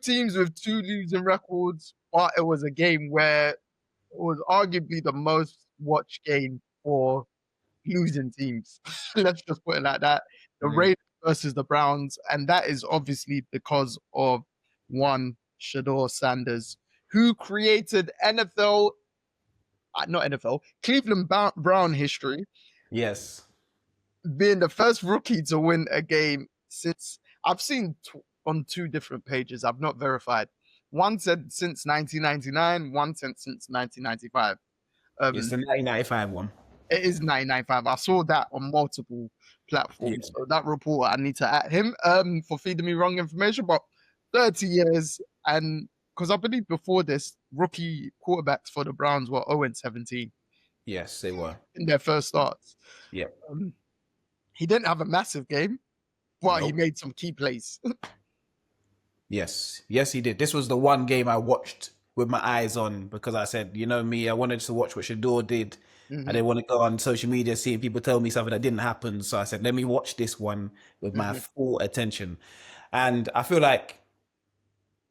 teams with 2 losing records, but it was a game where it was arguably the most watched game for losing teams. Let's just put it like that. The Mm. Raiders versus the Browns, and that is obviously because of one Sheduer Sanders, who created NFL, not NFL, Cleveland Brown history, Yes. being the first rookie to win a game since I've seen on 2 different pages. I've not verified. One said since 1999, one said since 1995. It's Um, the 1995 one. it is 1995. I saw that on multiple Yeah. platforms. So that report, I need to at him for feeding me wrong information. But 30 years, and because I believe before this, rookie quarterbacks for the Browns were 0-17 Yes, they were. in their first starts. Yeah. Um, he didn't have a massive game, but he Nope. made some key plays. Yes. Yes, he did. This was the one game I watched with my eyes on because I said, you know me, I wanted to watch what Shaduer did. I didn't want to go on social media seeing people tell me something that didn't happen. So I said, let me watch this one with my full attention. And I feel like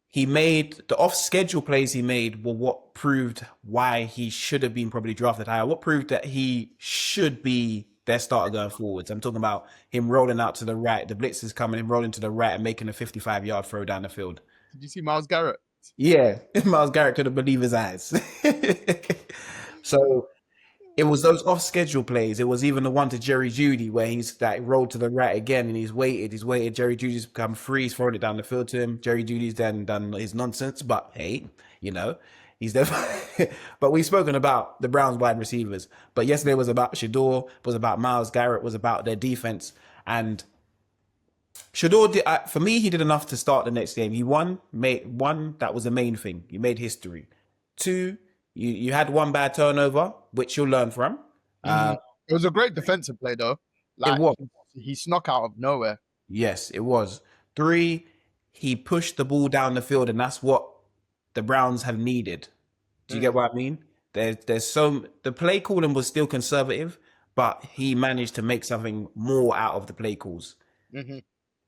he made the off-schedule plays he made were what proved why he should have been probably drafted higher. What proved that he should be their starter going forwards. I'm talking about him rolling out to the right. The blitz is coming, him rolling to the right and making a 55-yard throw down the field. Did you see Myles Garrett? Yeah, Myles Garrett couldn't believe his eyes. So it was those off-schedule plays. It was even the one to Jerry Jeudy where he's like rolled to the right again and he's waited. Jerry Judy's become free. He's thrown it down the field to him. Jerry Judy's then done his nonsense, but hey, you know, he's there. But we've spoken about the Browns wide receivers. But yesterday was about Shaduer, was about Myles Garrett, was about their defense. And Shaduer did, for me, he did enough to start the next game. He won, that was the main thing. He made history. 2, you had one bad turnover, which you'll learn from. It was a great defensive play, though. Like, It was. he snuck out of nowhere. Yes, it was. 3, he pushed the ball down the field, and that's what the Browns have needed. Do you get what I mean? There's the play calling was still conservative, but he managed to make something more out of the play calls.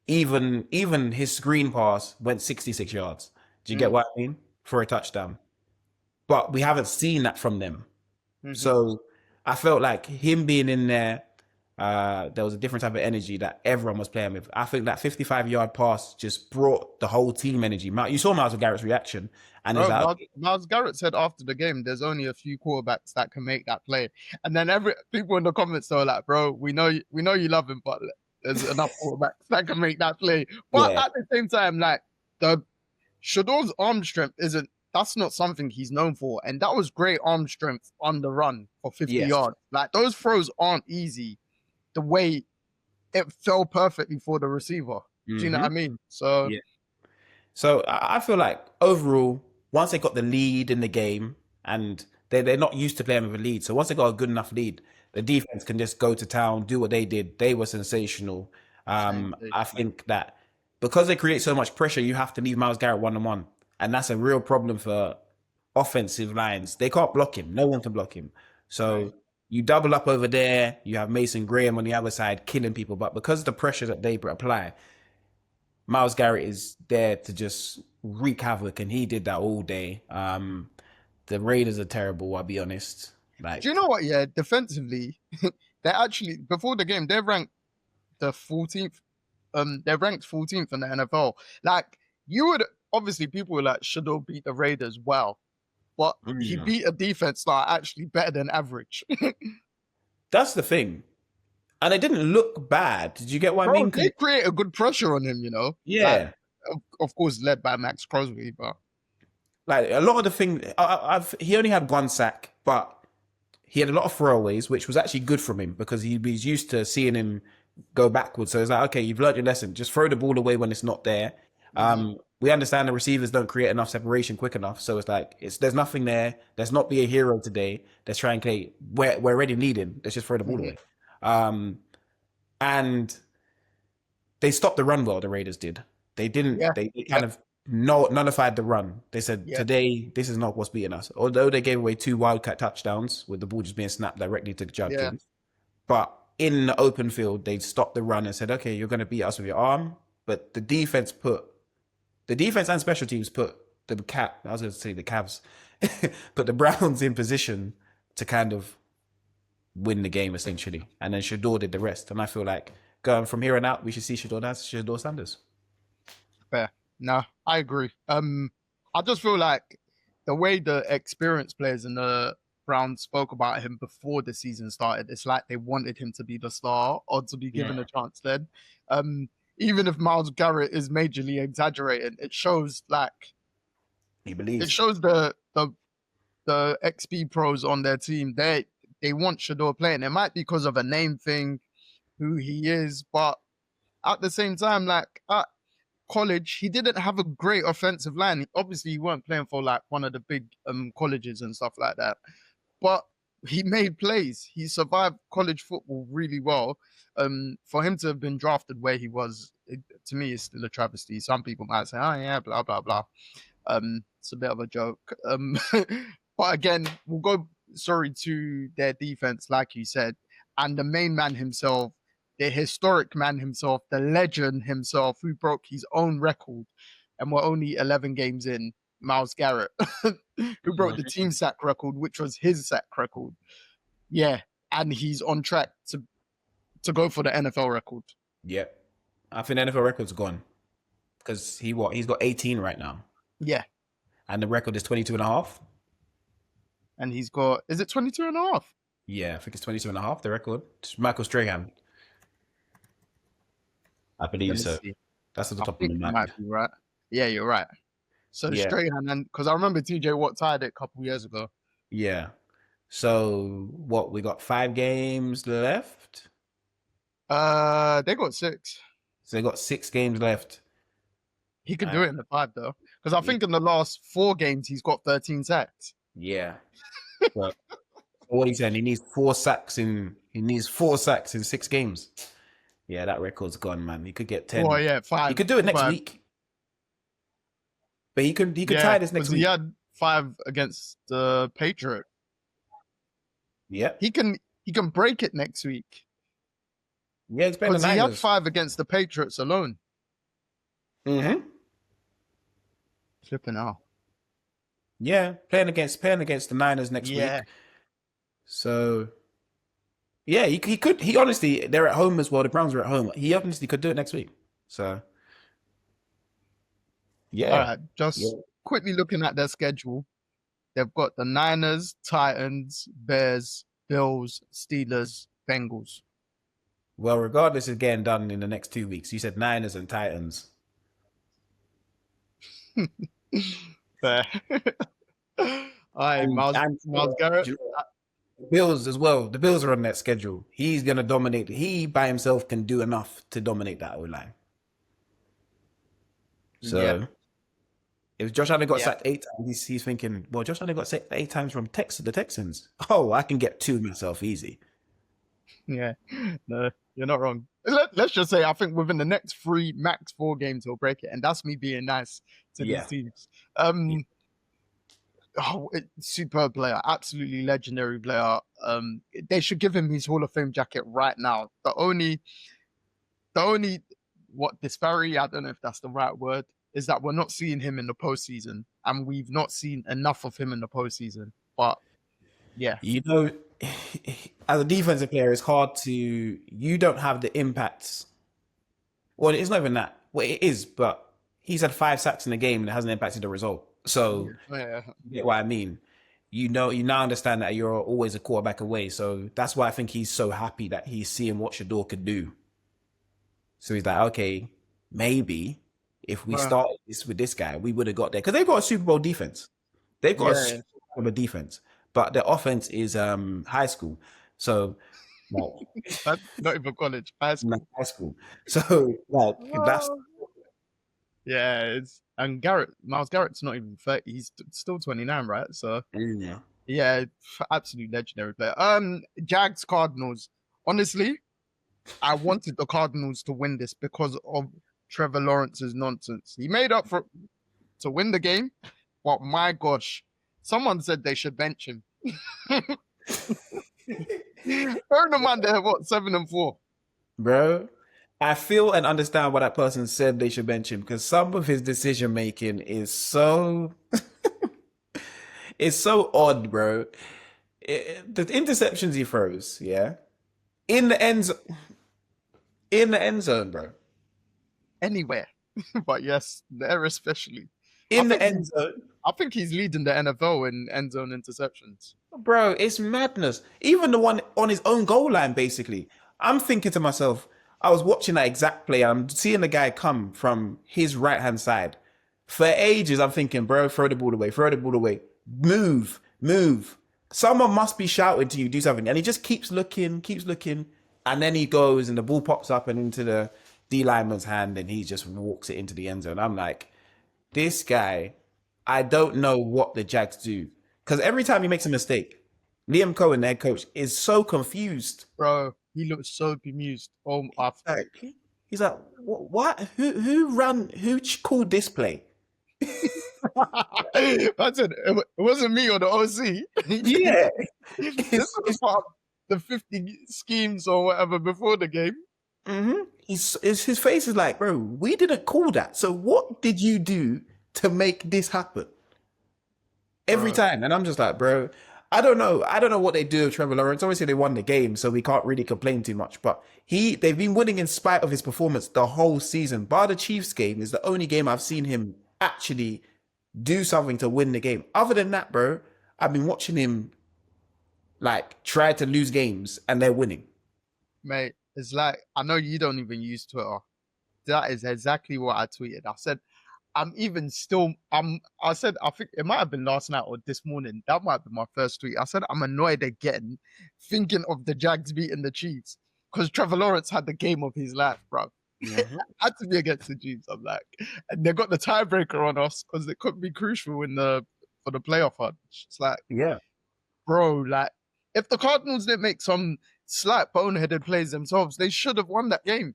Even his screen pass went 66 yards. Do you get what I mean? For a touchdown. But we haven't seen that from them. So I felt like him being in there, there was a different type of energy that everyone was playing with. I think that 55-yard pass just brought the whole team energy. You saw Myles Garrett's reaction. And Myles Garrett said after the game, there's only a few quarterbacks that can make that play. And then people in the comments are like, bro, we know you love him, but there's enough quarterbacks that can make that play. But at the same time, like, the Shaduer's arm strength that's not something he's known for. And that was great arm strength on the run for 50 yards. Like, those throws aren't easy. The way it fell perfectly for the receiver. Do you know what I mean? So, So I feel like overall, once they got the lead in the game, and they're not used to playing with a lead. So once they got a good enough lead, the defense can just go to town, do what they did. They were sensational. I think that because they create so much pressure, you have to leave Myles Garrett one-on-one. And that's a real problem for offensive lines. They can't block him. No one can block him. So you double up over there. You have Mason Graham on the other side killing people. But because of the pressure that they apply, Myles Garrett is there to just wreak havoc. And he did that all day. The Raiders are terrible, I'll be honest. Like, do you know what? Yeah, defensively, they're actually, before the game, they're ranked the 14th. They're ranked 14th in the NFL. Like, obviously, people were like, Shaduer beat the Raiders well. But he beat a defense that are actually better than average. That's the thing. And it didn't look bad. Did you get what I mean? They create a good pressure on him, you know? Yeah. Like, of course, led by Max Crosby, but... Like, a lot of the things... he only had 1 sack, but he had a lot of throwaways, which was actually good from him because he was used to seeing him go backwards. So it's like, okay, you've learned your lesson. Just throw the ball away when it's not there. We understand the receivers don't create enough separation quick enough. So it's like, there's nothing there. Let's not be a hero today. Let's try and create... We're already leading. Let's just throw the ball away. And they stopped the run well, the Raiders did. They didn't... They kind of nullified the run. They said, today, this is not what's beating us. Although they gave away 2 Wildcat touchdowns with the ball just being snapped directly to Judkins. But in the open field, they stopped the run and said, okay, you're going to beat us with your arm. But the defense put The defense and special teams put I was going to say the Cavs, put the Browns in position to kind of win the game essentially, and then Shaduer did the rest. And I feel like going from here on out, we should see Sheduer Sanders. Fair. No, I agree. I just feel like the way the experienced players in the Browns spoke about him before the season started, it's like they wanted him to be the star or to be given a chance then. Even if Myles Garrett is majorly exaggerating, it shows like he believes. It shows the XP pros on their team. They want Shaduer playing. It might be because of a name thing, who he is, but at the same time, like at college, he didn't have a great offensive line. Obviously, he weren't playing for like one of the big colleges and stuff like that, but he made plays. He survived college football really well. For him to have been drafted where he was, to me, is still a travesty. Some people might say, "Oh yeah, blah blah blah." It's a bit of a joke. But again, we'll go to their defense, like you said, and the main man himself, the historic man himself, the legend himself, who broke his own record, and we're only 11 games in, Myles Garrett, who broke the team sack record, which was his sack record. Yeah, and he's on track to go for the NFL record. Yeah, I think the NFL record's gone because he's got 18 right now. Yeah, and the record is 22 and a half. And he's got, is it 22 and a half? Yeah, I think it's 22 and a half, the record. It's Michael Strahan. I believe so. See. That's at the top of the map. Might be right. Yeah, you're right. So Strahan, because I remember TJ Watt tied it a couple years ago. Yeah. So what, we got 5 games left? They got 6. So they got 6 games left. He could do it in the 5 though. Because I think in the last 4 games he's got 13 sacks. Yeah. But what he's saying, he needs 4 sacks in 6 games. Yeah, that record's gone, man. He could get 10. Oh yeah, 5. He could do it next week. But he could tie this next week. He had 5 against the Patriots. Yeah. He can break it next week. Yeah, it's better than he had 5 against the Patriots alone. Mm-hmm. Flipping out. Yeah, playing against the Niners next week. So, yeah, he could. He honestly, they're at home as well. The Browns are at home. He honestly could do it next week. So, yeah. All right, just quickly looking at their schedule. They've got the Niners, Titans, Bears, Bills, Steelers, Bengals. Well, regardless of getting done in the next 2 weeks, you said Niners and Titans. Fair. All right, Myles Garrett. Bills as well. The Bills are on that schedule. He's going to dominate. He by himself can do enough to dominate that O-line. So, if Josh Allen got sacked 8 times, he's thinking, well, Josh Allen got sacked 8 times from the Texans. Oh, I can get 2 myself easy. Yeah, no, you're not wrong. Let's just say I think within the next 3, max 4 games he'll break it, and that's me being nice to these teams. Superb player, absolutely legendary player. They should give him his Hall of Fame jacket right now. The only disparity, I don't know if that's the right word, is that we're not seeing him in the postseason, and we've not seen enough of him in the postseason. But yeah, you know, as a defensive player, it's hard to. You don't have the impacts. Well, it's not even that. Well, it is, but he's had 5 sacks in the game and it hasn't impacted the result. So, you get what I mean? You now understand that you're always a quarterback away. So that's why I think he's so happy that he's seeing what Shaduer could do. So he's like, okay, maybe if we started with this guy, we would have got there. Because they've got a Super Bowl defense. They've got a Super Bowl defense. But their offense is high school. So, that's not even college. High school. So, that's... Yeah, and Myles Garrett's not even 30. He's still 29, right? So, yeah, absolute legendary player. Jags, Cardinals. Honestly, I wanted the Cardinals to win this because of Trevor Lawrence's nonsense. He made up to win the game, but my gosh, someone said they should bench him. Earn them man, they're 7-4. Bro, I feel and understand why that person said they should bench him because some of his decision making is so it's so odd, bro. The interceptions he throws, yeah, in the end, in the end zone, bro. Anywhere. But yes, there especially. I In the think end zone, I think he's leading the NFL in end zone interceptions. bro, it's madness. Even the one on his own goal line, basically. I'm thinking to myself, I was watching that exact play. I'm seeing the guy come from his right hand side. For ages, I'm thinking, bro, throw the ball away, throw the ball away. Move, move. Someone must be shouting to you, do something. And he just keeps looking. And then he goes and the ball pops up and into the D lineman's hand and he just walks it into the end zone. I'm like, this guy, I don't know what the Jags do. Because every time he makes a mistake, Liam Cohen, the head coach, is so confused. Bro, he looks so bemused. Oh, Like, he's like, what? Who called this play? that's it. It wasn't me or the OC. Yeah. This was part of the 50 schemes or whatever before the game. His face is like, bro, we didn't call that. So what did you do to make this happen? Every time. And I'm just like, bro, I don't know. I don't know what they do with Trevor Lawrence. Obviously, they won the game, so we can't really complain too much. But they've been winning in spite of his performance the whole season. Bar the Chiefs game is the only game I've seen him actually do something to win the game. Other than that, bro, I've been watching him like try to lose games and they're winning. Mate, it's like, I know you don't even use Twitter. That is exactly what I tweeted. I said, I said, I think it might have been last night or this morning. That might be my first tweet. I said, I'm annoyed again thinking of the Jags beating the Chiefs because Trevor Lawrence had the game of his life, bro. Had to be against the Chiefs. I'm like, and they got the tiebreaker on us because it could be crucial for the playoff hunt. It's like, Yeah. bro, like if the Cardinals didn't make some slight boneheaded plays themselves, they should have won that game.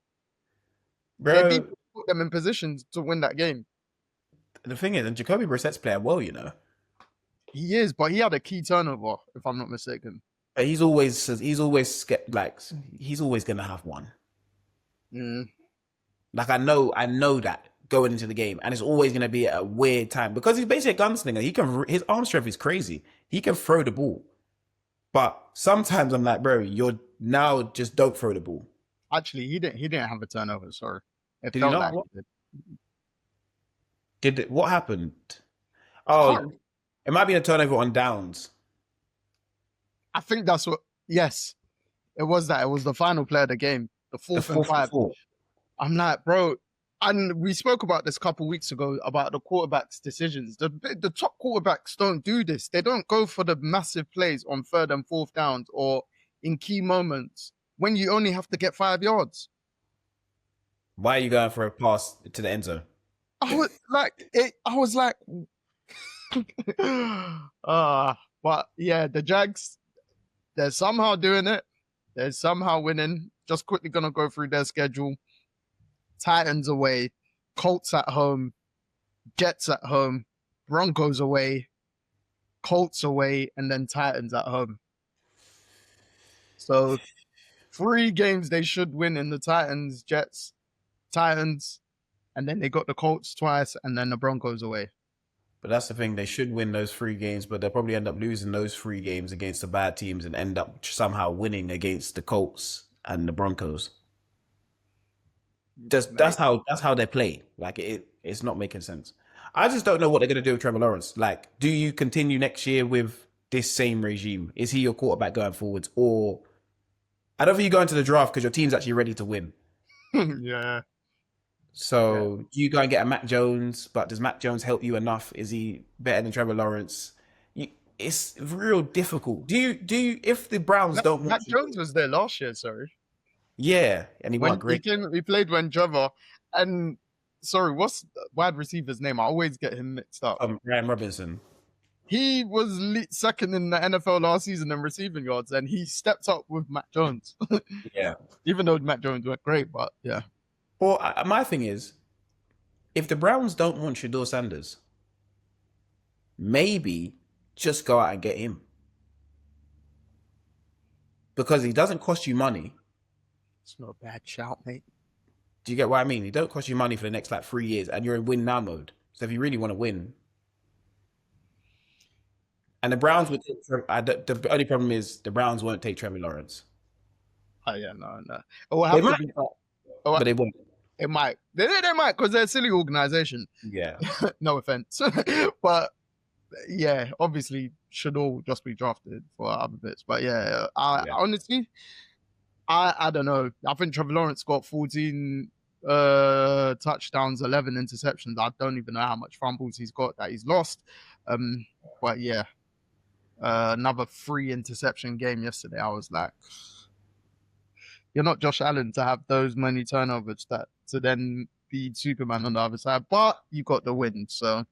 Their Bro, defense put them in positions to win that game. the thing is, and Jacoby Brissett's playing well, you know. He is, but he had a key turnover, if I'm not mistaken. He's always like he's always gonna have one. Like I know that going into the game, and it's always gonna be at a weird time because he's basically a gunslinger. His arm strength is crazy. He can throw the ball, but sometimes I'm like, bro, you're now just don't throw the ball. Actually, he didn't have a turnover. Sorry, it Did felt he like not? he did. What happened? Oh, it might be a turnover on downs. I think that's what. Yes, it was that. It was the final play of the game, the fourth and 5. I'm like, bro, and we spoke about this a couple weeks ago about the quarterbacks' decisions. The top quarterbacks don't do this. They don't go for the massive plays on 3rd and 4th downs or in key moments when you only have to get 5 yards. Why are you going for a pass to the end zone? I was like, but yeah, the Jags, they're somehow doing it. They're somehow winning. Just quickly gonna go through their schedule. Titans away, Colts at home, Jets at home, Broncos away, Colts away, and then Titans at home. So 3 games they should win in the Titans, Jets, Titans, and then they got the Colts twice, and then the Broncos away. But that's the thing. They should win those 3 games, but they'll probably end up losing those 3 games against the bad teams and end up somehow winning against the Colts and the Broncos. That's how they play. Like it's not making sense. I just don't know what they're gonna do with Trevor Lawrence. Like, do you continue next year with this same regime? Is he your quarterback going forwards, or I don't think you go into the draft because your team's actually ready to win. Yeah. So you go and get a Mac Jones, but does Mac Jones help you enough? Is he better than Trevor Lawrence? It's real difficult. Do you if the Browns don't Mac Jones was there last year, sorry. Yeah, and he won great. He played when Trevor and sorry, what's the wide receiver's name? I always get him mixed up. Ryan Robinson. He was second in the NFL last season in receiving yards, and he stepped up with Mac Jones. Yeah, even though Mac Jones went great, but yeah. Well, my thing is, if the Browns don't want Sheduer Sanders, maybe just go out and get him because he doesn't cost you money. It's not a bad shout, mate. Do you get what I mean? It don't cost you money for the next like 3 years, and you're in win now mode. So if you really want to win, and the Browns would take the only problem is the Browns won't take Trevor Lawrence. Oh yeah, no. It will They have to might, be. but they won't. It might. They might because they're a silly organization. Yeah. No offense, but yeah, obviously Shaduer will just be drafted for other bits. But yeah, honestly, I don't know. I think Trevor Lawrence got 14 touchdowns, 11 interceptions. I don't even know how much fumbles he's got that he's lost. But yeah, another 3 interception game yesterday. I was like, you're not Josh Allen to have those many turnovers that to then be Superman on the other side, but you got the win. So